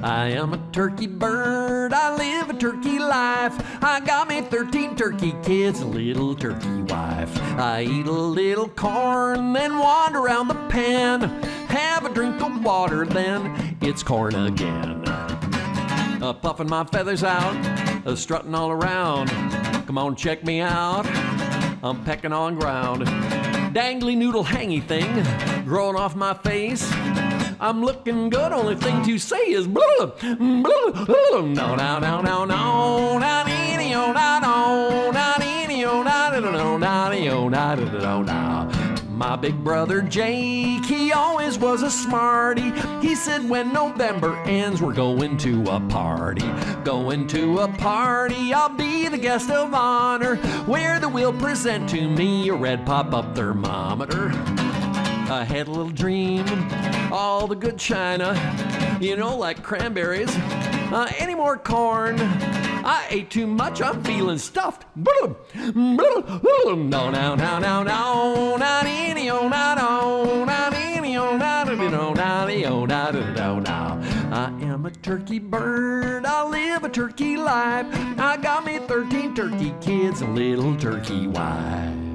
I am a turkey bird, I live a turkey life. I got me 13 turkey kids, a little turkey wife. I eat a little corn, then wander around the pen. Have a drink of water, then it's corn again. Puffing my feathers out, strutting all around. Come on, check me out, I'm pecking on ground. Dangly noodle hangy thing, growing off my face. I'm looking good, only thing to say is blah, blah, blah. No, no, no, no, no, not any, oh, not oh, not any, oh, not oh, not oh, not oh. My big brother Jake, he always was a smarty. He said when November ends, we're going to a party. Going to a party, I'll be the guest of honor, where they will present to me a red pop-up thermometer. I had a little dream, all the good china, you know, like cranberries. Any more corn? I ate too much, I'm feeling stuffed. No, no, no, no, no, no, not any, oh, not oh, not any, oh, not oh, not oh, not oh. I am a turkey bird, I live a turkey life. I got me 13 turkey kids, a little turkey wife.